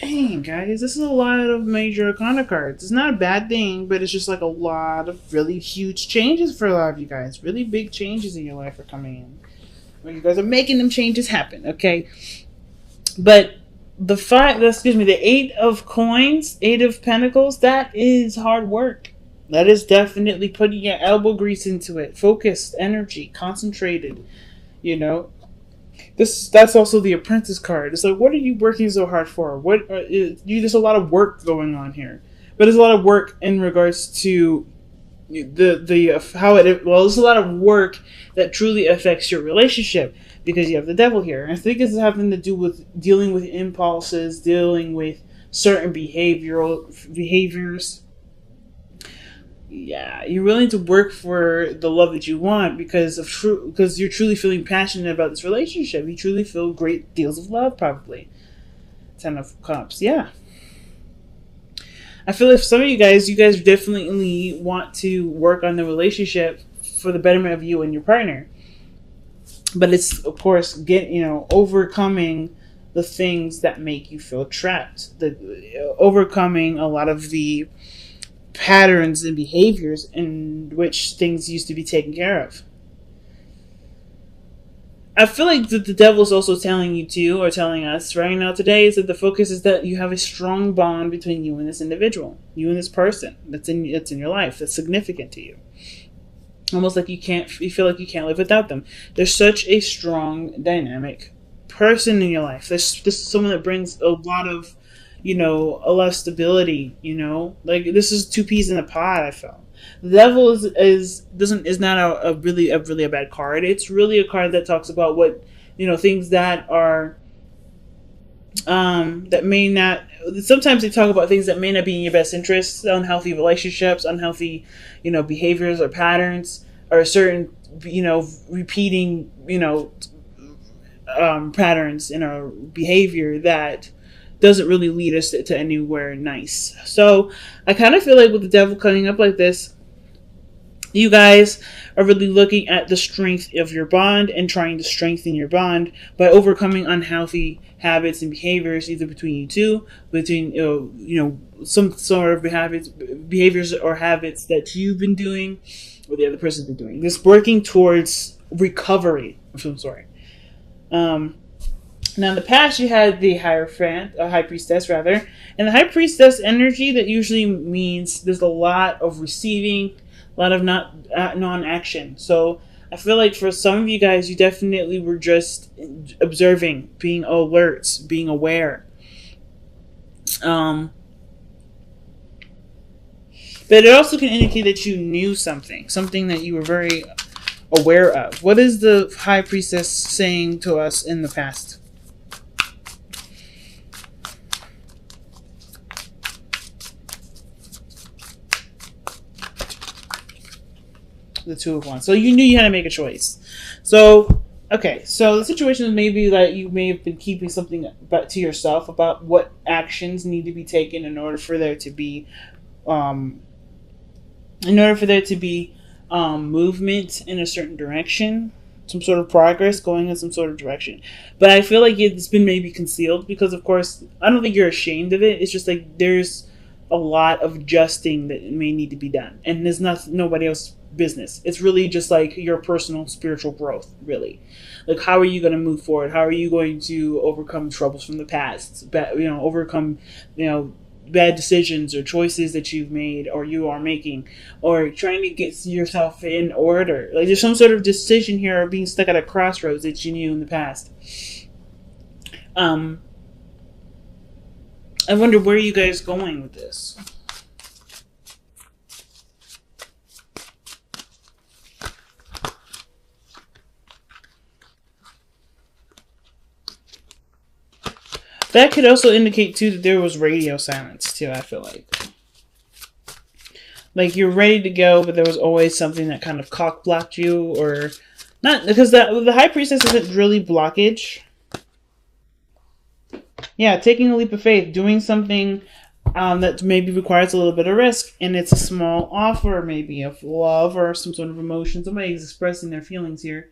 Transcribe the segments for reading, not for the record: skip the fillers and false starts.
Dang, guys, this is a lot of major arcana cards. It's not a bad thing, but it's just like a lot of really huge changes for a lot of you guys. Really big changes in your life are coming in. Well, you guys are making them changes happen, okay? But the 8 of coins, 8 of pentacles, that is hard work. That is definitely putting your elbow grease into it. Focused, energy, concentrated, you know. That's also the apprentice card. It's like, what are you working so hard for? There's a lot of work going on here, but there's a lot of work in regards to there's a lot of work that truly affects your relationship because you have the devil here. And I think it's having to do with dealing with impulses, dealing with certain behaviors. Yeah, you're willing to work for the love that you want because you're truly feeling passionate about this relationship. You truly feel great deals of love, probably. 10 of Cups, yeah. I feel like for some of you guys definitely want to work on the relationship for the betterment of you and your partner. But it's, of course, overcoming the things that make you feel trapped. Overcoming a lot of the patterns and behaviors in which things used to be taken care of. I feel like the devil is also telling you too, or telling us right now today, is that the focus is that you have a strong bond between you and this individual, you and this person that's in your life, that's significant to you. Almost like you feel like you can't live without them. There's such a strong, dynamic person in your life. This is someone that brings a lot of stability, like this is two peas in a pod. I felt the devil is not a really a bad card. It's really a card that talks about what things that are that may not, sometimes they talk about things that may not be in your best interest, unhealthy relationships, unhealthy behaviors or patterns, or certain repeating patterns in our behavior that doesn't really lead us to anywhere nice. So I kind of feel like with the devil coming up like this, you guys are really looking at the strength of your bond and trying to strengthen your bond by overcoming unhealthy habits and behaviors, either between you two, between some sort of behaviors or habits that you've been doing or the other person's been doing. This working towards recovery of some sort. Now, in the past, you had the High Priestess, rather. And the High Priestess energy, that usually means there's a lot of receiving, a lot of non-action. So I feel like for some of you guys, you definitely were just observing, being alert, being aware. But it also can indicate that you knew something that you were very aware of. What is the High Priestess saying to us in the past? The Two of Wands. So you knew you had to make a choice. So, okay. So the situation is maybe that you may have been keeping something to yourself about what actions need to be taken in order for there to be, movement in a certain direction, some sort of progress going in some sort of direction. But I feel like it's been maybe concealed because, of course, I don't think you're ashamed of it. It's just like there's a lot of adjusting that may need to be done, and there's nobody else's business. It's really just like your personal spiritual growth, really. Like, how are you going to move forward? How are you going to overcome troubles from the past? Overcome bad decisions or choices that you've made or you are making, or trying to get yourself in order. Like, there's some sort of decision here, or being stuck at a crossroads that you knew in the past. I wonder where you guys going with this. That could also indicate too that there was radio silence too. I feel like you're ready to go, but there was always something that kind of cock blocked you, or not, because the High Priestess isn't really blockage. Yeah, taking a leap of faith, doing something that maybe requires a little bit of risk, and it's a small offer, maybe of love or some sort of emotion. Somebody's expressing their feelings here,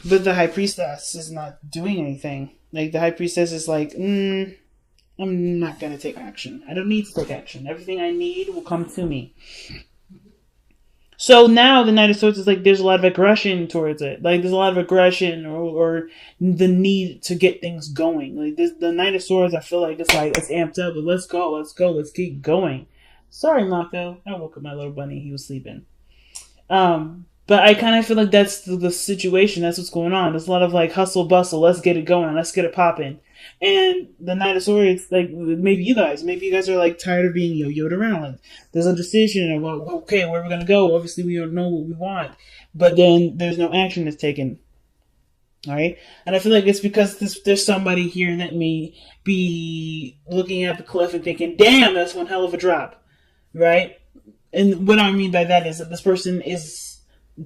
but the High Priestess is not doing anything. Like, the High Priestess is like, I'm not going to take action. I don't need to take action. Everything I need will come to me. So now the Knight of Swords is like there's a lot of aggression towards it. Like there's a lot of aggression or the need to get things going. Like this, the Knight of Swords, I feel like it's amped up. But let's go, let's keep going. Sorry, Mako. I woke up my little bunny. He was sleeping. But I kind of feel like that's the situation. That's what's going on. There's a lot of like hustle bustle. Let's get it going. Let's get it popping. And the Knight of Swords, like maybe you guys are like tired of being yo-yoed around. Like there's a decision of well, okay, where we're gonna go. Obviously, we don't know what we want, but then there's no action that's taken. All right, and I feel like it's because there's somebody here that may be looking at the cliff and thinking, "Damn, that's one hell of a drop," right? And what I mean by that is that this person is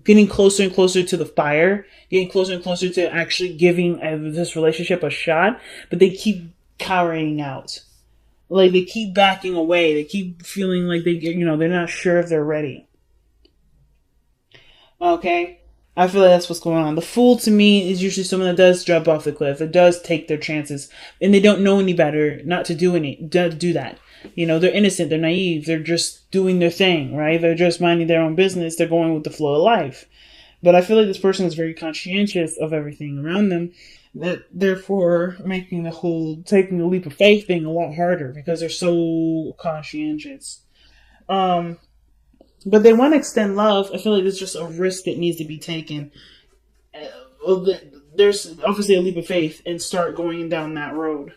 getting closer and closer to the fire, getting closer and closer to actually giving this relationship a shot, but they keep cowering out. Like they keep backing away. They keep feeling like they're not sure if they're ready. Okay? I feel like that's what's going on. The fool to me is usually someone that does jump off the cliff. That does take their chances. And they don't know any better not to do that. They're innocent, they're naive, they're just doing their thing, right? They're just minding their own business, they're going with the flow of life. But I feel like this person is very conscientious of everything around them, that therefore making taking the leap of faith thing a lot harder because they're so conscientious. But they want to extend love. I feel like it's just a risk that needs to be taken. There's obviously a leap of faith and start going down that road.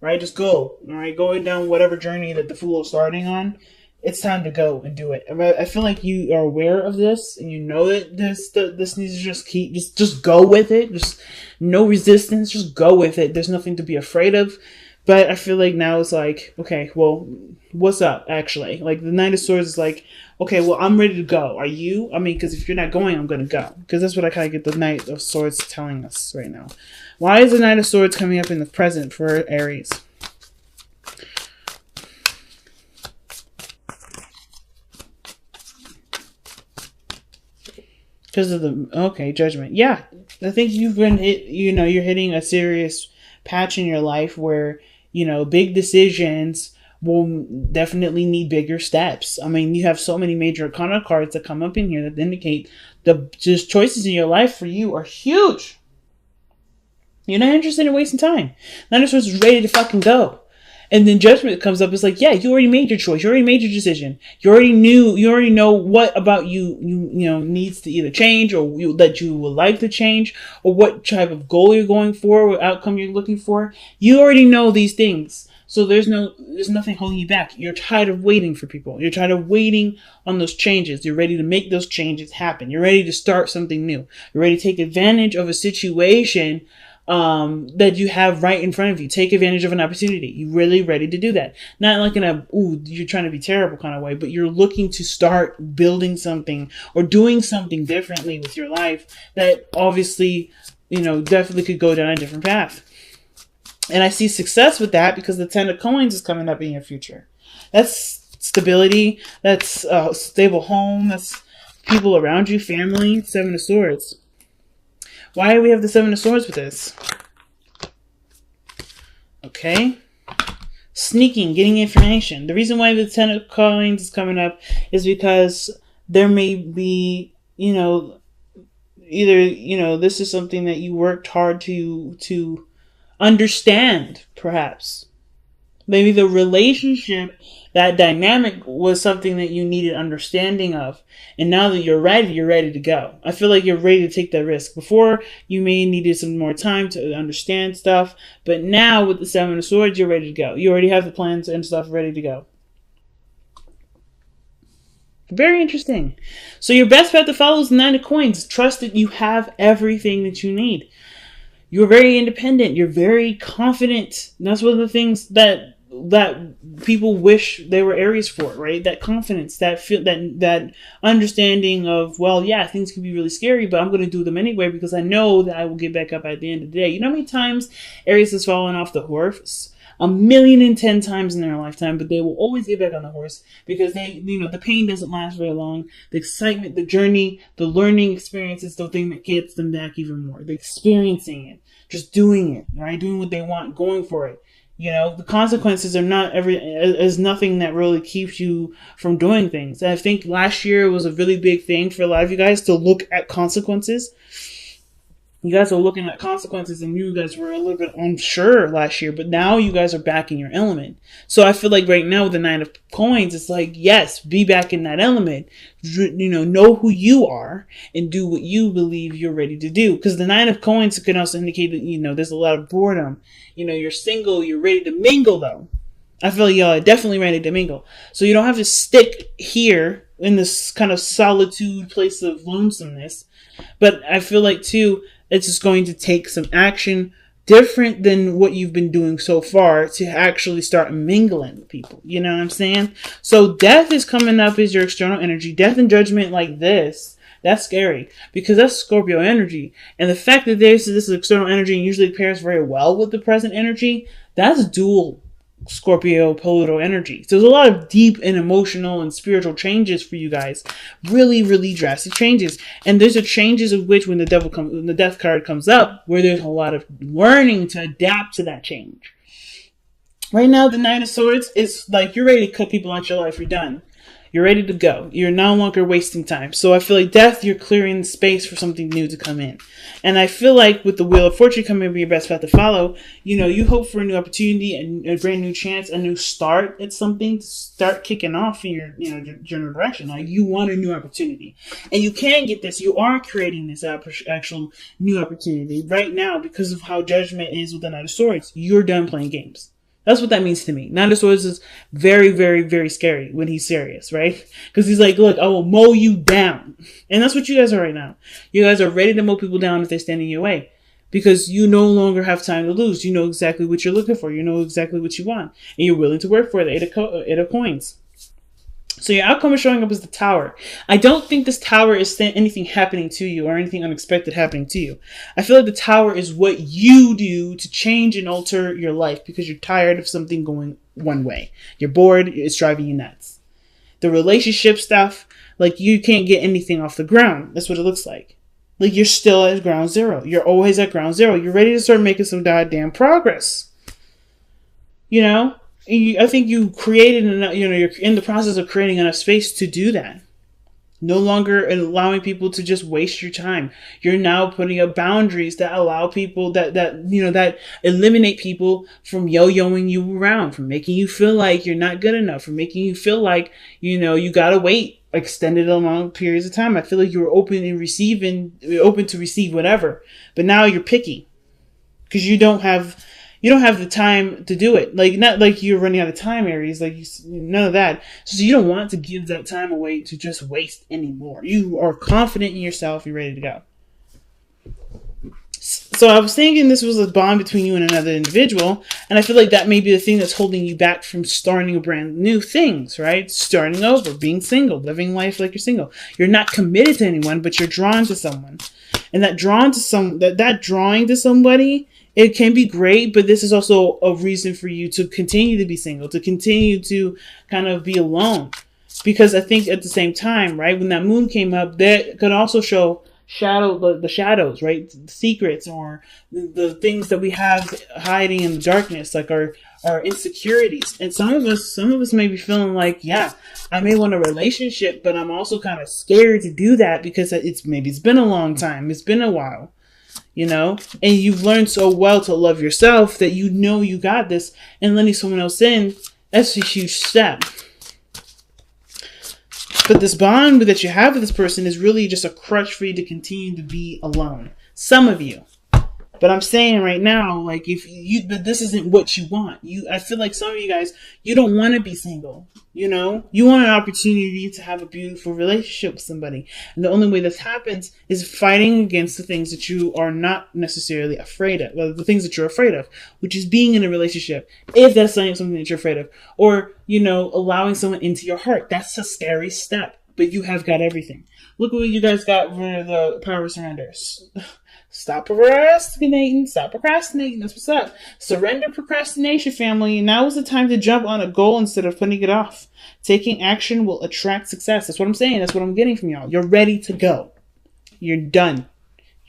Right? Just go. All right? Going down whatever journey that the fool is starting on, it's time to go and do it. I feel like you are aware of this and you know that this needs to just go with it. Just no resistance. Just go with it. There's nothing to be afraid of. But I feel like now it's like, okay, well, what's up, actually? Like, the Knight of Swords is like, okay, well, I'm ready to go. Are you? I mean, because if you're not going, I'm going to go. Because that's what I kind of get the Knight of Swords telling us right now. Why is the Knight of Swords coming up in the present for Aries? Because of Judgment. Yeah, I think you've been you're hitting a serious patch in your life where, big decisions will definitely need bigger steps. I mean, you have so many major arcana cards that come up in here that indicate the just choices in your life for you are huge. You're not interested in wasting time. Knight of Swords is ready to fucking go. And then Judgment comes up. It's like, yeah, you already made your choice. You already made your decision. You already know what about you needs to either change or that you would like to change or what type of goal you're going for, what outcome you're looking for. You already know these things. So there's nothing holding you back. You're tired of waiting for people. You're tired of waiting on those changes. You're ready to make those changes happen. You're ready to start something new. You're ready to take advantage of a situation that you have right in front of you. Take advantage of an opportunity. You're really ready to do that. Not like in you're trying to be terrible kind of way, but you're looking to start building something or doing something differently with your life that obviously, definitely could go down a different path. And I see success with that because the 10 of Coins is coming up in your future. That's stability. That's a stable home. That's people around you, family. 7 of Swords. Why do we have the 7 of Swords with this? Okay. Sneaking, getting information. The reason why the 10 of Coins is coming up is because there may be, either, this is something that you worked hard to understand, perhaps. Maybe the relationship, that dynamic was something that you needed understanding of. And now that you're ready to go. I feel like you're ready to take that risk. Before, you may needed some more time to understand stuff. But now with the 7 of Swords, you're ready to go. You already have the plans and stuff ready to go. Very interesting. So your best bet to follow is the 9 of Coins. Trust that you have everything that you need. You're very independent. You're very confident. And that's one of the things that people wish they were Aries for, right? That confidence, that understanding of, well, yeah, things can be really scary, but I'm going to do them anyway because I know that I will get back up at the end of the day. You know how many times Aries has fallen off the horse? 1,000,010 times in their lifetime, but they will always get back on the horse because the pain doesn't last very long. The excitement, the journey, the learning experience is the thing that gets them back even more. The experiencing it, just doing it, right? Doing what they want, going for it. You know, the consequences are not is nothing that really keeps you from doing things. And I think last year was a really big thing for a lot of you guys to look at consequences. You guys are looking at consequences, and you guys were a little bit unsure last year, but now you guys are back in your element. So I feel like right now with the Nine of Coins, it's like, yes, be back in that element. You know who you are and do what you believe you're ready to do. Because the Nine of Coins can also indicate that, there's a lot of boredom. You're single, you're ready to mingle though. I feel like y'all are definitely ready to mingle. So you don't have to stick here in this kind of solitude place of lonesomeness. But I feel like too, it's just going to take some action different than what you've been doing so far to actually start mingling with people. You know what I'm saying? So death is coming up as your external energy. Death and judgment like this, that's scary because that's Scorpio energy. And the fact that this external energy usually pairs very well with the present energy, that's dual Scorpio Pluto energy. So there's a lot of deep and emotional and spiritual changes for you guys. Really, really drastic changes. And there's a changes of which when the death card comes up, where there's a lot of learning to adapt to that change. Right now, the Nine of Swords is like you're ready to cut people out your life. You're done. You're ready to go. You're no longer wasting time. So I feel like death, you're clearing the space for something new to come in. And I feel like with the Wheel of Fortune coming to be your best path to follow, you hope for a new opportunity and a brand new chance, a new start at something to start kicking off in your, general direction. Like you want a new opportunity. And you can get this. You are creating this actual new opportunity right now because of how judgment is with the Knight of Swords. You're done playing games. That's what that means to me. Nine of Swords is very, very, very scary when he's serious, right? Because he's like, look, I will mow you down. And that's what you guys are right now. You guys are ready to mow people down if they stand in your way. Because you no longer have time to lose. You know exactly what you're looking for. You know exactly what you want. And you're willing to work for it. Eight of Coins. So your outcome is showing up as the Tower. I don't think this Tower is anything happening to you or anything unexpected happening to you. I feel like the Tower is what you do to change and alter your life because you're tired of something going one way. You're bored. It's driving you nuts. The relationship stuff, like you can't get anything off the ground. That's what it looks like. Like you're still at ground zero. You're always at ground zero. You're ready to start making some goddamn progress. I think you created enough, you're in the process of creating enough space to do that. No longer allowing people to just waste your time. You're now putting up boundaries that allow people that eliminate people from yo-yoing you around, from making you feel like you're not good enough, from making you feel like, you gotta wait extended long periods of time. I feel like you were open to receive whatever, but now you're picky because you don't have the time to do it. Like, not like you're running out of time, Aries. Like, none of that. So you don't want to give that time away to just waste anymore. You are confident in yourself. You're ready to go. So I was thinking this was a bond between you and another individual. And I feel like that may be the thing that's holding you back from starting a brand new things, right? Starting over, being single, living life like you're single. You're not committed to anyone, but you're drawn to someone. And that drawing to somebody, it can be great, but this is also a reason for you to continue to be single, to continue to kind of be alone. Because I think at the same time, right, when that moon came up, that could also show the shadows, right? The secrets or the things that we have hiding in the darkness, like our insecurities. And some of us may be feeling like, yeah, I may want a relationship, but I'm also kind of scared to do that because it's been a long time. It's been a while. And you've learned so well to love yourself that you got this, and letting someone else in, that's a huge step. But this bond that you have with this person is really just a crutch for you to continue to be alone. Some of you. But I'm saying right now, like, but this isn't what you want. I feel like some of you guys, you don't want to be single. You want an opportunity to have a beautiful relationship with somebody. And the only way this happens is fighting against the things that you are not necessarily afraid of. Well, the things that you're afraid of, which is being in a relationship, if that's something that you're afraid of. Or, allowing someone into your heart. That's a scary step. But you have got everything. Look what you guys got for the power of surrender. Stop procrastinating. That's what's up. Surrender procrastination, family. Now is the time to jump on a goal instead of putting it off. Taking action will attract success. That's what I'm saying. That's what I'm getting from y'all. You're ready to go. You're done.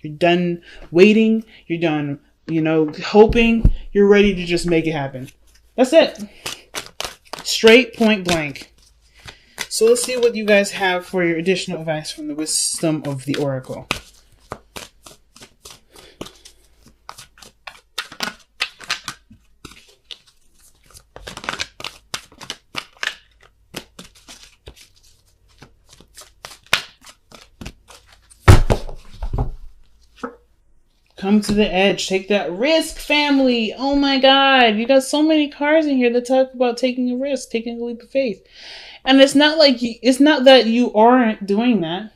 You're done waiting. You're done You know, hoping you're ready to just make it happen. That's it. Straight point blank. So let's see what you guys have for your additional advice from the wisdom of the Oracle. Come to the edge. Take that risk, family. Oh my God. You got so many cards in here that talk about taking a risk, taking a leap of faith. And it's not like it's not that you aren't doing that.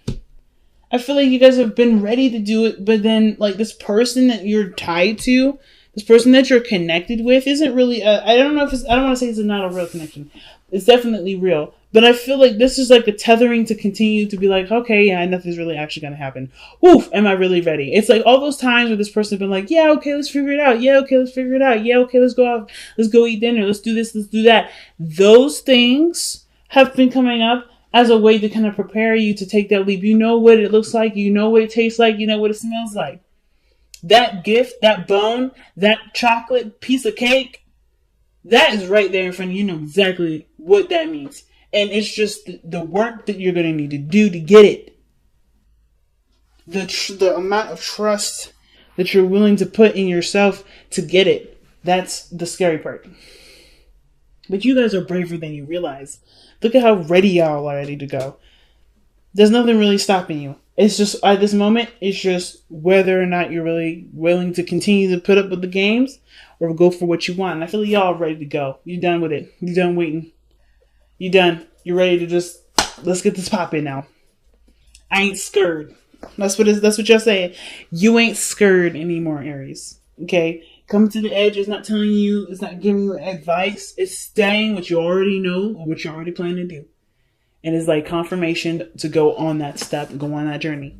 I feel like you guys have been ready to do it, but then like this person that you're tied to, this person that you're connected with isn't really, I don't know if it's, I don't want to say it's not a real connection. It's definitely real. But I feel like this is like a tethering to continue to be like, okay, yeah, nothing's really actually going to happen. Oof, am I really ready? It's like all those times where this person has been like, yeah, okay, let's figure it out. Yeah, okay, let's figure it out. Yeah, okay, let's go out. Let's go eat dinner. Let's do this. Let's do that. Those things have been coming up as a way to kind of prepare you to take that leap. You know what it looks like. You know what it tastes like. You know what it smells like. That gift, that bone, that chocolate piece of cake, that is right there in front of you. You know exactly what that means. And it's just the work that you're going to need to do to get it. The amount of trust that you're willing to put in yourself to get it. That's the scary part. But you guys are braver than you realize. Look at how ready y'all are ready to go. There's nothing really stopping you. It's just, at this moment, it's just whether or not you're really willing to continue to put up with the games or go for what you want. And I feel like y'all are ready to go. You're done with it. You're done waiting. You're done. You're ready to just, let's get this popping now. I ain't scared. That's what y'all saying. You ain't scared anymore, Aries. Okay? Come to the edge. It's not telling you, it's not giving you advice. It's saying what you already know or what you already plan to do. And it's like confirmation to go on that step, go on that journey.